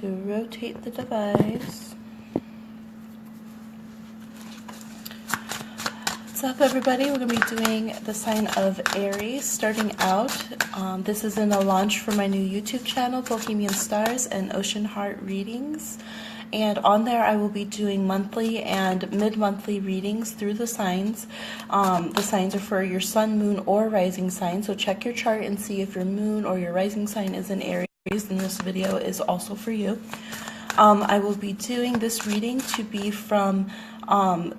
to rotate the device. What's up, everybody? We're going to be doing the sign of Aries. Starting out, this is in a launch for my new YouTube channel, Bohemian Stars and Ocean Heart Readings. And on there, I will be doing monthly and mid-monthly readings through the signs. The signs are for your sun, moon, or rising sign. So check your chart and see if your moon or your rising sign is in Aries. Then this video is also for you. I will be doing this reading to be from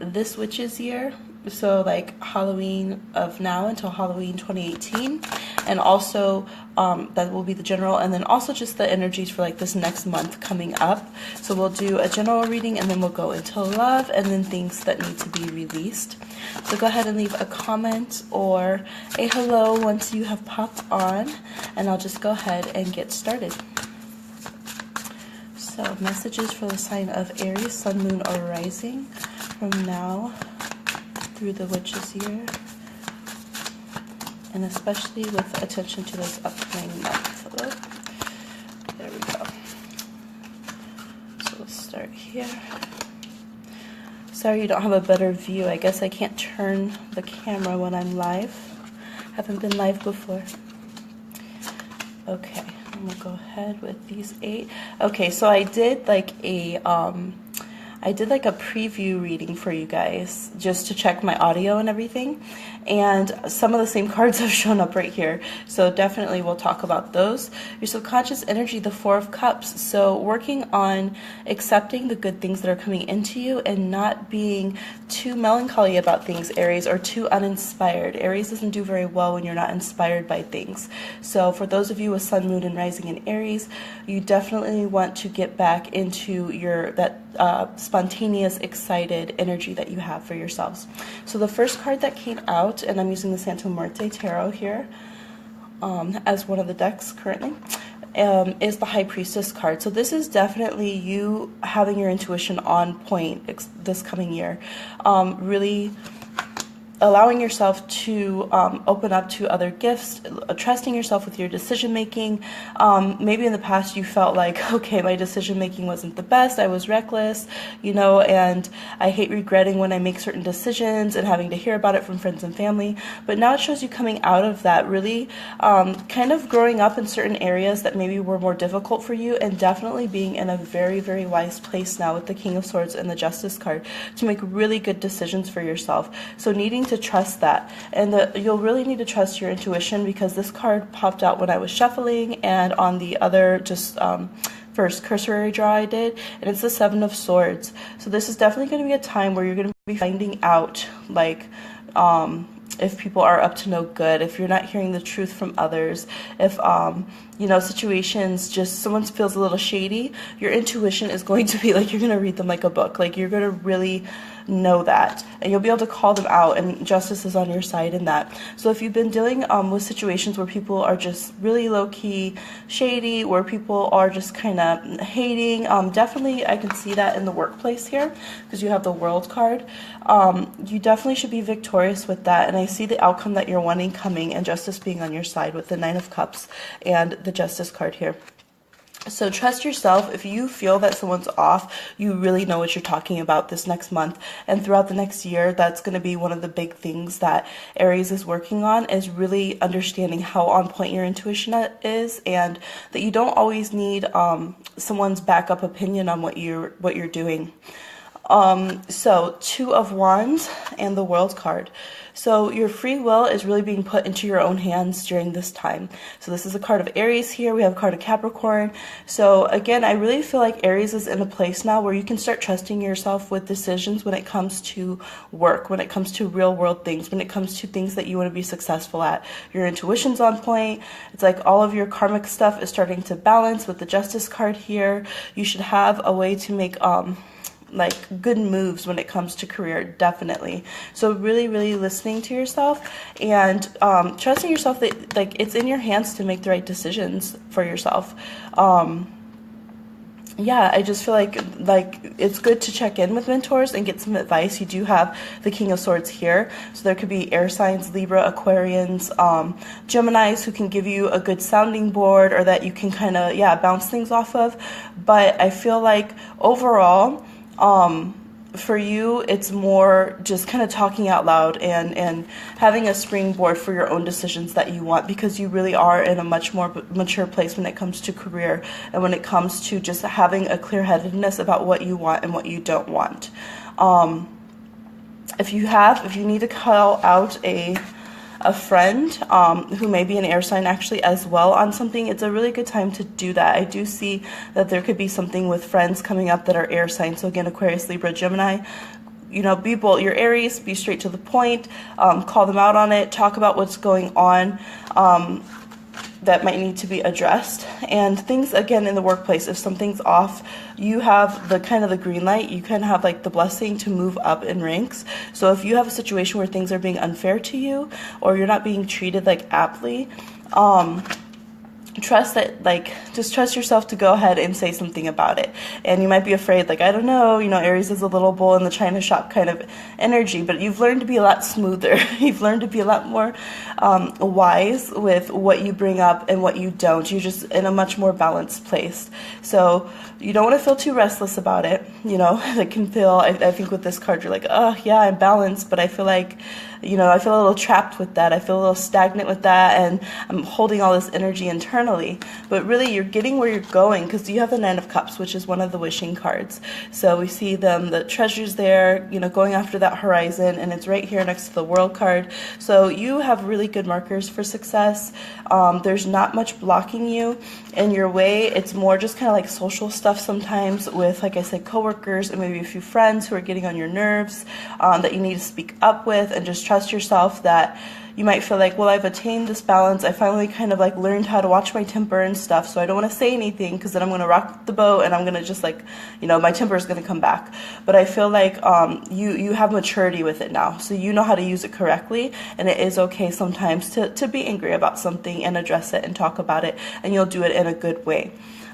this witch's year. So like Halloween of now until Halloween 2018, and also that will be the general, and then also just the energies for like this next month coming up. So we'll do a general reading, and then we'll go into love, and then things that need to be released. So go ahead and leave a comment or a hello once you have popped on, and I'll just go ahead and get started. So messages for the sign of Aries, sun, moon, or rising from now through the witch's year, and especially with attention to this upcoming month. There we go. So let's start here. Sorry you don't have a better view. I guess I can't turn the camera when I'm live. Haven't been live before. Okay, I'm gonna go ahead with these 8. Okay, so I did like a preview reading for you guys just to check my audio and everything, and some of the same cards have shown up right here, so definitely we'll talk about those. Your subconscious energy, the 4 of Cups, so working on accepting the good things that are coming into you and not being too melancholy about things, Aries, or too uninspired. Aries doesn't do very well when you're not inspired by things. So for those of you with sun, moon, and rising in Aries, you definitely want to get back into that spontaneous, excited energy that you have for yourselves. So the first card that came out, and I'm using the Santa Muerte Tarot here as one of the decks currently, is the High Priestess card. So this is definitely you having your intuition on point this coming year, really allowing yourself to open up to other gifts, trusting yourself with your decision making. Maybe in the past you felt like, okay, my decision making wasn't the best, I was reckless, you know, and I hate regretting when I make certain decisions and having to hear about it from friends and family. But now it shows you coming out of that, really kind of growing up in certain areas that maybe were more difficult for you, and definitely being in a very, very wise place now with the King of Swords and the Justice card to make really good decisions for yourself. So needing to trust that, and you'll really need to trust your intuition, because this card popped out when I was shuffling and on the other first cursory draw I did, and it's the 7 of Swords. So this is definitely going to be a time where you're going to be finding out like if people are up to no good, if you're not hearing the truth from others, if you know, situations, just someone feels a little shady, your intuition is going to be like, you're going to read them like a book. Like, you're going to really know that, and you'll be able to call them out, and justice is on your side in that. So if you've been dealing with situations where people are just really low-key shady, where people are just kind of hating, definitely I can see that in the workplace here, because you have the World card. You definitely should be victorious with that, and I see the outcome that you're wanting coming, and justice being on your side with the 9 of Cups and the Justice card here. So trust yourself. If you feel that someone's off, you really know what you're talking about this next month and throughout the next year. That's going to be one of the big things that Aries is working on, is really understanding how on point your intuition is, and that you don't always need someone's backup opinion on what you're doing. So 2 of Wands and the World card. So your free will is really being put into your own hands during this time. So this is a card of Aries here. We have a card of Capricorn. So again, I really feel like Aries is in a place now where you can start trusting yourself with decisions when it comes to work, when it comes to real world things, when it comes to things that you want to be successful at. Your intuition's on point. It's like all of your karmic stuff is starting to balance with the Justice card here. You should have a way to make like good moves when it comes to career, definitely. So really, really listening to yourself and trusting yourself that like it's in your hands to make the right decisions for yourself. yeah, I just feel like it's good to check in with mentors and get some advice. You do have the King of Swords here, so there could be air signs, Libra, Aquarians, Geminis, who can give you a good sounding board, or that you can kind of, yeah, bounce things off of. But I feel like overall, for you, it's more just kind of talking out loud and having a springboard for your own decisions that you want, because you really are in a much more mature place when it comes to career and when it comes to just having a clear-headedness about what you want and what you don't want. If you need to call out a friend who may be an air sign actually as well on something, it's a really good time to do that. I do see that there could be something with friends coming up that are air signs. So again, Aquarius, Libra, Gemini, you know, be bold. You're Aries, be straight to the point, call them out on it, talk about what's going on that might need to be addressed. And things, again, in the workplace, if something's off, you have the kind of the green light, you can have like the blessing to move up in ranks. So if you have a situation where things are being unfair to you, or you're not being treated like aptly, trust that, like, just trust yourself to go ahead and say something about it. And you might be afraid, like, I don't know, you know, Aries is a little bull in the china shop kind of energy, but you've learned to be a lot smoother. You've learned to be a lot more wise with what you bring up and what you don't. You're just in a much more balanced place. So you don't want to feel too restless about it. You know, it can feel, I think with this card, you're like, oh yeah, I'm balanced, but I feel like, you know, I feel a little trapped with that. I feel a little stagnant with that, and I'm holding all this energy internally. But really, you're getting where you're going, because you have the Nine of Cups, which is one of the wishing cards. So we see the treasures there, you know, going after that horizon, and it's right here next to the World card. So you have really good markers for success. There's not much blocking you in your way. It's more just kind of like social stuff sometimes with, like I said, coworkers and maybe a few friends who are getting on your nerves that you need to speak up with, and just trust yourself that you might feel like, well, I've attained this balance. I finally kind of like learned how to watch my temper and stuff, so I don't want to say anything because then I'm going to rock the boat and I'm going to just like, you know, my temper is going to come back. But I feel like you have maturity with it now, so you know how to use it correctly, and it is okay sometimes to be angry about something and address it and talk about it, and you'll do it in a good way.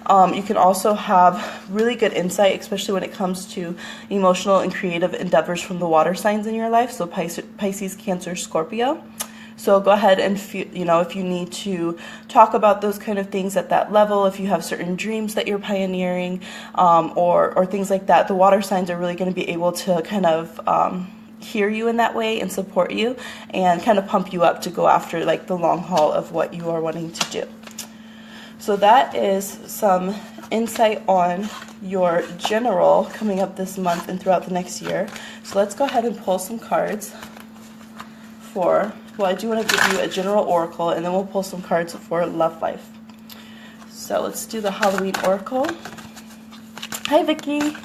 You can also have really good insight, especially when it comes to emotional and creative endeavors from the water signs in your life, so Pisces, Cancer, Scorpio. So go ahead and, you know, if you need to talk about those kind of things at that level, if you have certain dreams that you're pioneering, or things like that, the water signs are really going to be able to kind of hear you in that way and support you and kind of pump you up to go after like the long haul of what you are wanting to do. So that is some insight on your general coming up this month and throughout the next year. So let's go ahead and pull some cards for, well, I do want to give you a general oracle, and then we'll pull some cards for love life. So let's do the Halloween oracle. Hi, Vicky.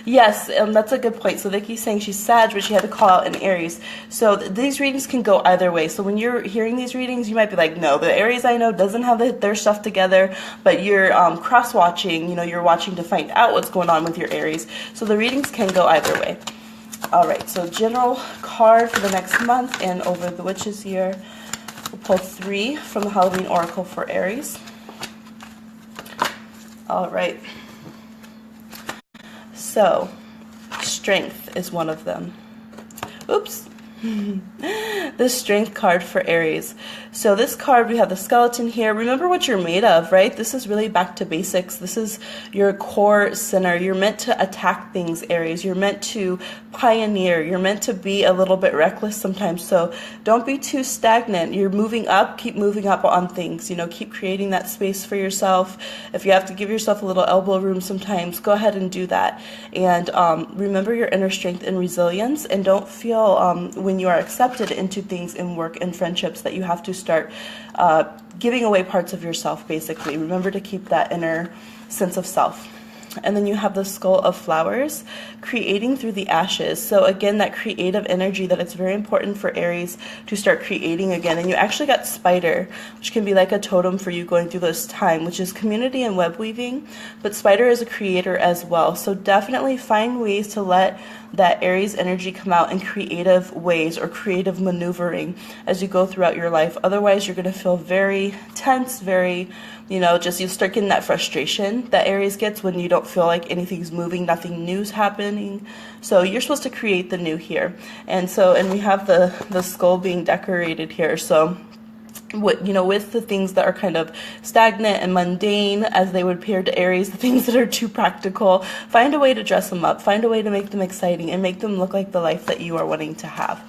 Yes, that's a good point. So Vicky's saying she's Sag, but she had to call out an Aries. So these readings can go either way. So when you're hearing these readings, you might be like, no, the Aries I know doesn't have their stuff together, but you're cross-watching, you know, you're watching to find out what's going on with your Aries. So the readings can go either way. All right, so general card for the next month and over the witch's year. We'll pull 3 from the Halloween oracle for Aries. All right. So, strength is one of them. Oops. The strength card for Aries. So this card, we have the skeleton here. Remember what you're made of, right? This is really back to basics. This is your core center. You're meant to attack things, Aries. You're meant to pioneer. You're meant to be a little bit reckless sometimes. So don't be too stagnant. You're moving up. Keep moving up on things. You know, keep creating that space for yourself. If you have to give yourself a little elbow room sometimes, go ahead and do that. And remember your inner strength and resilience, and don't feel when you are accepted into things in work and friendships that you have to start giving away parts of yourself, basically. Remember to keep that inner sense of self. And then you have the skull of flowers, creating through the ashes. So again, that creative energy that it's very important for Aries to start creating again. And you actually got spider, which can be like a totem for you going through this time, which is community and web weaving. But spider is a creator as well. So definitely find ways to let that Aries energy come out in creative ways or creative maneuvering as you go throughout your life. Otherwise, you're going to feel very tense, very, just you start getting that frustration that Aries gets when you don't feel like anything's moving, nothing new's happening. So you're supposed to create the new here. And we have the skull being decorated here. So with the things that are kind of stagnant and mundane as they would appear to Aries, the things that are too practical, find a way to dress them up, find a way to make them exciting and make them look like the life that you are wanting to have.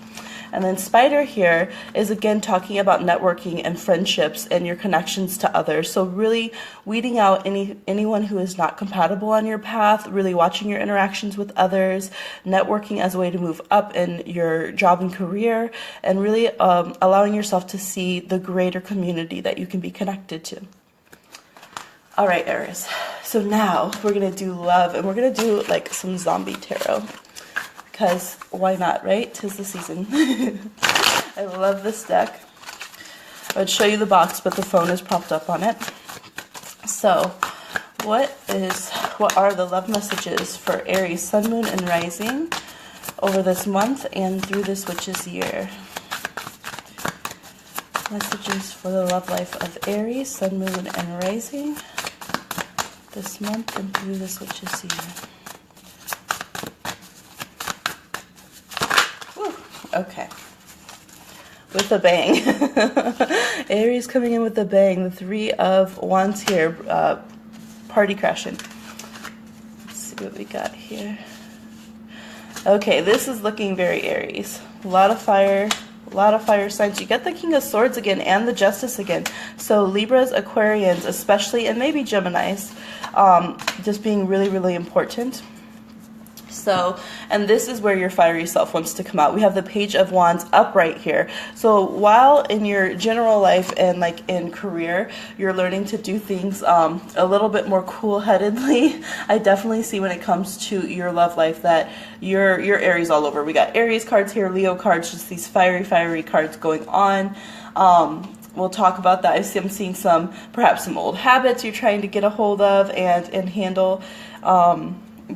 And then Spider here is again talking about networking and friendships and your connections to others. So really weeding out anyone who is not compatible on your path, really watching your interactions with others, networking as a way to move up in your job and career, and really allowing yourself to see the greater community that you can be connected to. All right, Aries. So now we're going to do love, and we're going to do like some zombie tarot. Because why not, right? 'Tis the season. I love this deck. I would show you the box, but the phone is propped up on it. So, what are the love messages for Aries, Sun, Moon, and Rising over this month and through this witch's year? Messages for the love life of Aries, Sun, Moon, and Rising this month and through this witch's year. Okay, with a bang. Aries coming in with a bang. The Three of Wands here, party crashing. Let's see what we got here. Okay, this is looking very Aries. A lot of fire signs. You get the King of Swords again and the Justice again. So Libras, Aquarians, especially, and maybe Geminis, just being really, really important. So, and this is where your fiery self wants to come out. We have the Page of Wands upright here. So while in your general life and like in career, you're learning to do things a little bit more cool-headedly, I definitely see when it comes to your love life that you're Aries all over. We got Aries cards here, Leo cards, just these fiery cards going on. We'll talk about that. I'm seeing perhaps some old habits you're trying to get a hold of and handle.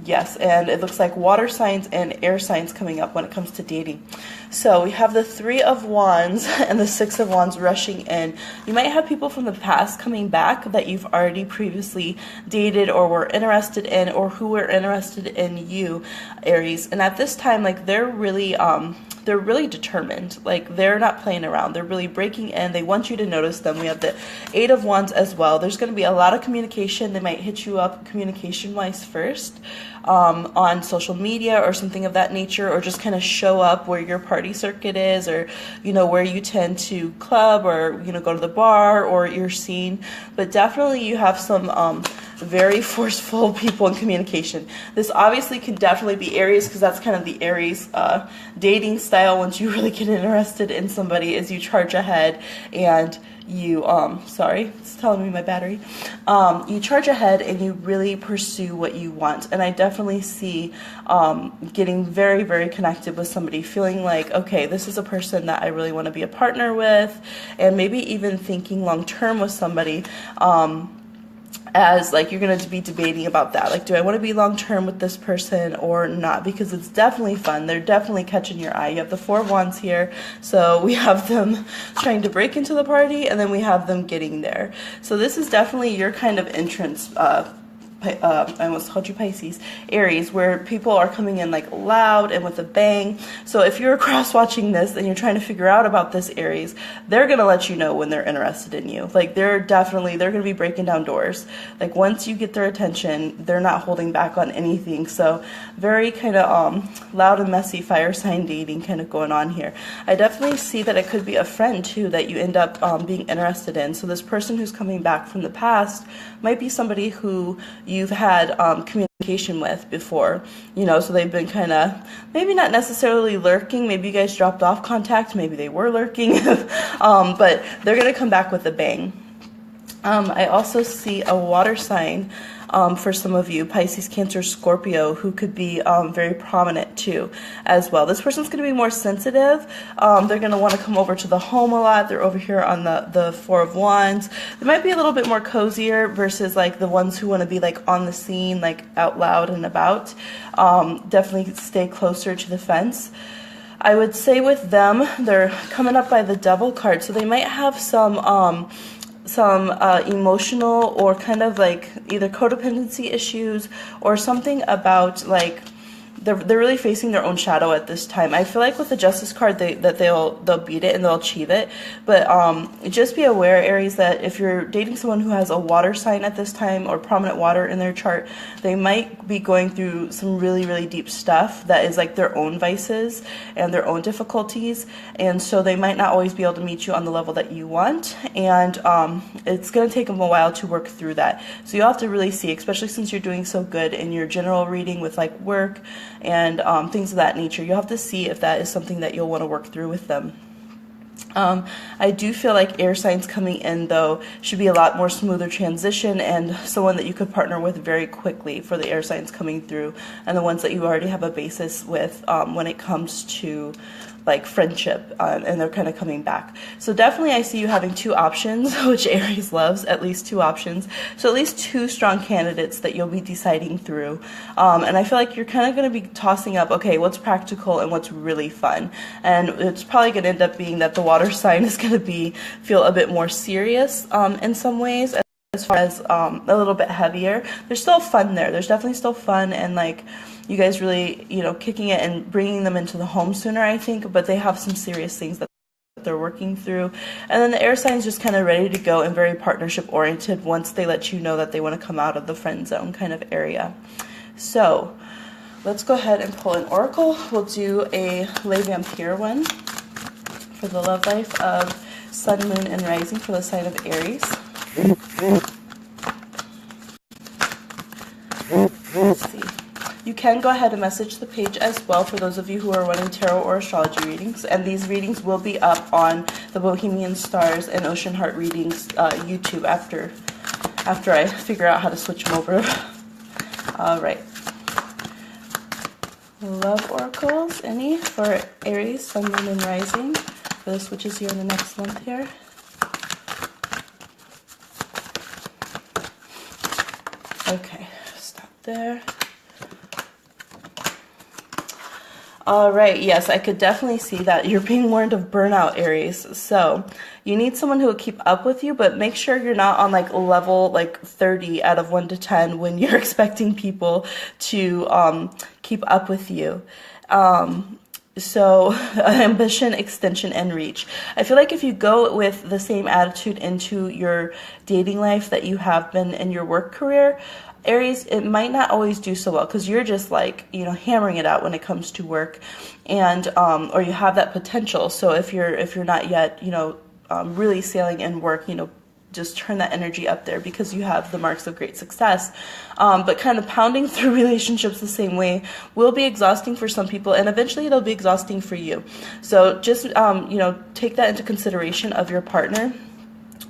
Yes, and it looks like water signs and air signs coming up when it comes to dating. So we have the Three of Wands and the Six of Wands rushing in. You might have people from the past coming back that you've already previously dated or were interested in, or who were interested in you, Aries. And at this time, like they're really determined. Like they're not playing around. They're really breaking in. They want you to notice them. We have the Eight of Wands as well. There's going to be a lot of communication. They might hit you up communication-wise first on social media or something of that nature, or just kind of show up where your party circuit is, or where you tend to club, or go to the bar, or your scene. But definitely you have some very forceful people in communication. This obviously can definitely be Aries, because that's kind of the Aries dating style. Once you really get interested in somebody, is you charge ahead and you sorry, it's telling me my battery. You charge ahead and you really pursue what you want. And I definitely see getting very, very connected with somebody, feeling like, okay, this is a person that I really want to be a partner with, and maybe even thinking long term with somebody. As like you're going to be debating about that, like, do I want to be long term with this person or not? Because it's definitely fun. They're definitely catching your eye. You have the Four of Wands here, so we have them trying to break into the party, and then we have them getting there. So this is definitely your kind of entrance. I almost called you Pisces, Aries, where people are coming in like loud and with a bang. So if you're cross watching this and you're trying to figure out about this Aries, they're going to let you know when they're interested in you. Like they're going to be breaking down doors. Like once you get their attention, they're not holding back on anything. So very kind of loud and messy fire sign dating kind of going on here. I definitely see that it could be a friend too that you end up being interested in. So this person who's coming back from the past might be somebody who you've had communication with before, so they've been kind of maybe not necessarily lurking. Maybe you guys dropped off contact. Maybe they were lurking, but they're going to come back with a bang. I also see a water sign for some of you, Pisces, Cancer, Scorpio, who could be very prominent too as well. This person's going to be more sensitive. They're going to want to come over to the home a lot. They're over here on the Four of Wands. They might be a little bit more cozier versus like the ones who want to be like on the scene, like out loud and about. Definitely stay closer to the fence. I would say with them, they're coming up by the Devil card, so they might have some emotional or kind of like either codependency issues or something about like they're really facing their own shadow at this time. I feel like with the Justice card, they'll beat it and they'll achieve it. But just be aware, Aries, that if you're dating someone who has a water sign at this time or prominent water in their chart, they might be going through some really, really deep stuff that is like their own vices and their own difficulties. And so they might not always be able to meet you on the level that you want. And it's going to take them a while to work through that. So you'll have to really see, especially since you're doing so good in your general reading with like work and things of that nature. You'll have to see if that is something that you'll want to work through with them. I do feel like air signs coming in, though, should be a lot more smoother transition and someone that you could partner with very quickly for the air signs coming through and the ones that you already have a basis with when it comes to like friendship, and they're kind of coming back. So definitely I see you having two options, which Aries loves, at least two options. So at least two strong candidates that you'll be deciding through. And I feel like you're kind of going to be tossing up, okay, what's practical and what's really fun. And it's probably going to end up being that the water sign is going to feel a bit more serious in some ways, as far as a little bit heavier. There's still fun there. There's definitely still fun and like you guys really, kicking it and bringing them into the home sooner, I think, but they have some serious things that they're working through. And then the air sign's just kind of ready to go and very partnership oriented once they let you know that they want to come out of the friend zone kind of area. So let's go ahead and pull an oracle. We'll do a lay vampire one for the love life of Sun, Moon, and Rising for the sign of Aries. Let's see. You can go ahead and message the page as well for those of you who are wanting tarot or astrology readings. And these readings will be up on the Bohemian Stars and Ocean Heart Readings YouTube after I figure out how to switch them over. All right. Love oracles, any for Aries, Sun, Moon, and Rising for the switches here in the next month here. Okay, stop there. All right, yes, I could definitely see that you're being warned of burnout, Aries. So you need someone who will keep up with you, but make sure you're not on like level like 30 out of 1 to 10 when you're expecting people to keep up with you. So ambition, extension, and reach. I feel like if you go with the same attitude into your dating life that you have been in your work career, Aries, it might not always do so well because you're just like, hammering it out when it comes to work and, or you have that potential. So if you're not yet, really sailing in work, just turn that energy up there because you have the marks of great success. But kind of pounding through relationships the same way will be exhausting for some people and eventually it'll be exhausting for you. So just, take that into consideration of your partner.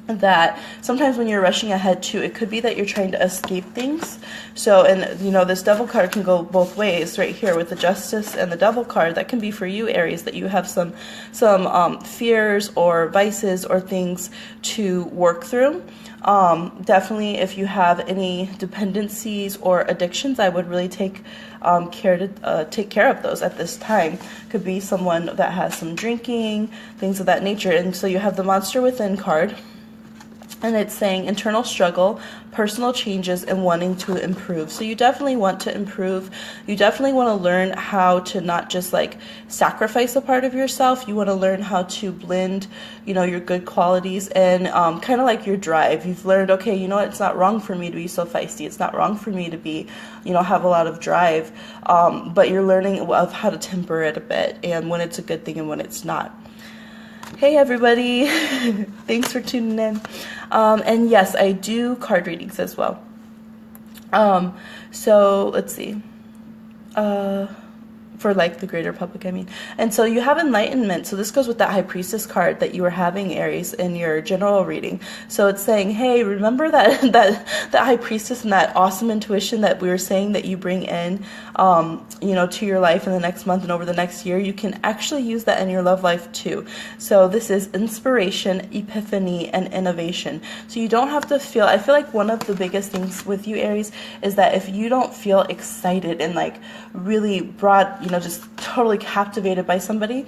That sometimes when you're rushing ahead too, it could be that you're trying to escape things. So, and this Devil card can go both ways right here with the Justice and the Devil card. That can be for you, Aries, that you have some fears or vices or things to work through. Definitely if you have any dependencies or addictions, I would really take care of those at this time. Could be someone that has some drinking, things of that nature. And so you have the Monster Within card. And it's saying internal struggle, personal changes, and wanting to improve. So you definitely want to improve. You definitely want to learn how to not just like sacrifice a part of yourself. You want to learn how to blend, your good qualities and kind of like your drive. You've learned, okay, it's not wrong for me to be so feisty. It's not wrong for me to be, have a lot of drive. But you're learning of how to temper it a bit and when it's a good thing and when it's not. Hey everybody, thanks for tuning in. And yes, I do card readings as well. So let's see. For for like the greater public, I mean. And so you have enlightenment. So this goes with that High Priestess card that you were having, Aries, in your general reading. So it's saying, hey, remember that High Priestess and that awesome intuition that we were saying that you bring in, to your life in the next month and over the next year. You can actually use that in your love life too. So this is inspiration, epiphany, and innovation. So you don't have to feel, I feel like one of the biggest things with you, Aries, is that if you don't feel excited and like really brought, just totally captivated by somebody,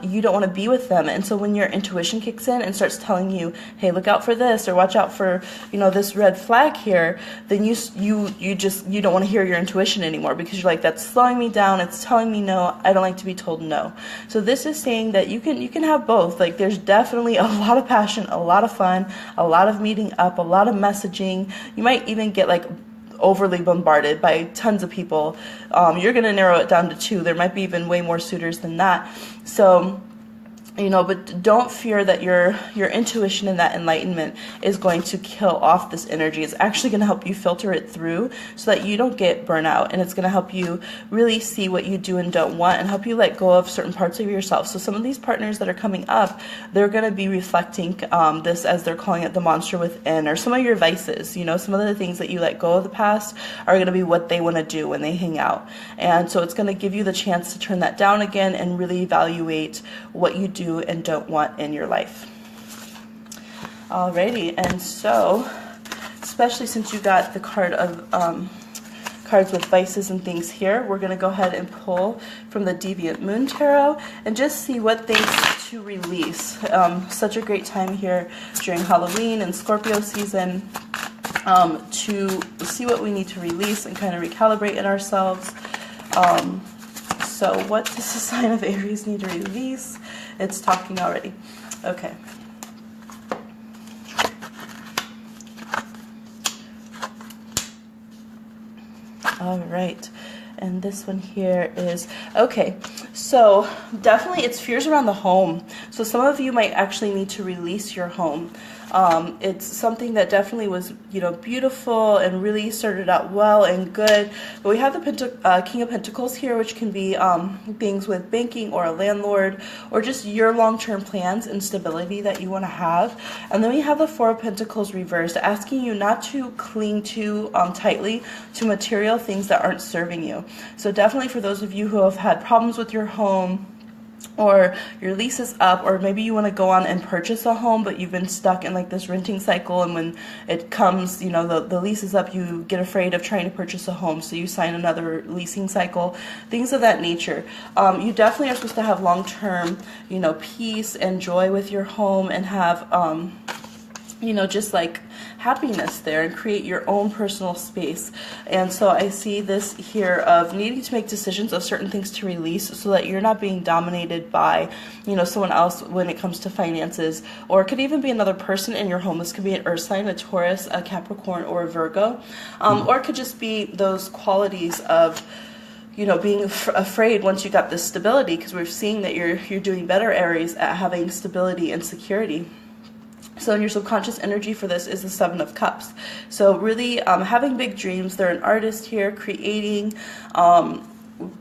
you don't want to be with them. And so when your intuition kicks in and starts telling you, hey, look out for this, or watch out for, this red flag here, then you don't want to hear your intuition anymore, because you're like, that's slowing me down. It's telling me no. I don't like to be told no. So this is saying that you can have both. Like, there's definitely a lot of passion, a lot of fun, a lot of meeting up, a lot of messaging. You might even get like overly bombarded by tons of people. You're going to narrow it down to 2. There might be even way more suitors than that. So, but don't fear that your intuition and that enlightenment is going to kill off this energy. It's actually going to help you filter it through so that you don't get burnout, and it's going to help you really see what you do and don't want, and help you let go of certain parts of yourself. So some of these partners that are coming up, they're going to be reflecting this, as they're calling it, the monster within, or some of your vices. Some of the things that you let go of the past are going to be what they want to do when they hang out. And so it's going to give you the chance to turn that down again and really evaluate what you do and don't want in your life. Alrighty, and so, especially since you got the card of cards with vices and things here, we're going to go ahead and pull from the Deviant Moon Tarot and just see what things to release. Such a great time here during Halloween and Scorpio season to see what we need to release and kind of recalibrate in ourselves. So what does the sign of Aries need to release? It's talking already. Okay. All right. And this one here is, okay, so definitely it's fears around the home. So some of you might actually need to release your home. It's something that definitely was, beautiful and really started out well and good. But we have the King of Pentacles here, which can be things with banking or a landlord, or just your long-term plans and stability that you want to have. And then we have the Four of Pentacles reversed, asking you not to cling too tightly to material things that aren't serving you. So definitely for those of you who have had problems with your home, or your lease is up, or maybe you want to go on and purchase a home, but you've been stuck in like this renting cycle, and when it comes, the lease is up, you get afraid of trying to purchase a home, so you sign another leasing cycle, things of that nature. You definitely are supposed to have long-term, peace and joy with your home, and have, just like happiness there, and create your own personal space. And so I see this here of needing to make decisions of certain things to release, so that you're not being dominated by, someone else when it comes to finances, or it could even be another person in your home. This could be an earth sign, a Taurus, a Capricorn, or a Virgo, or it could just be those qualities of being afraid once you got this stability, because we're seeing that you're doing better, Aries, at having stability and security. So in your subconscious energy for this is the Seven of Cups. So really having big dreams. They're an artist here, creating,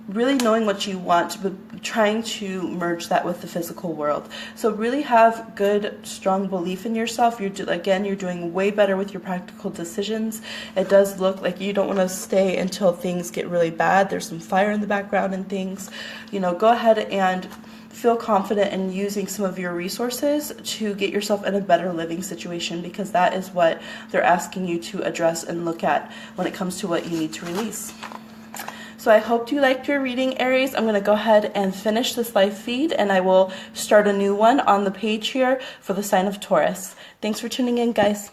really knowing what you want, but trying to merge that with the physical world. So really have good, strong belief in yourself. You're doing way better with your practical decisions. It does look like you don't want to stay until things get really bad. There's some fire in the background and things. Go ahead and feel confident in using some of your resources to get yourself in a better living situation, because that is what they're asking you to address and look at when it comes to what you need to release. So I hope you liked your reading, Aries. I'm going to go ahead and finish this live feed, and I will start a new one on the page here for the sign of Taurus. Thanks for tuning in, guys.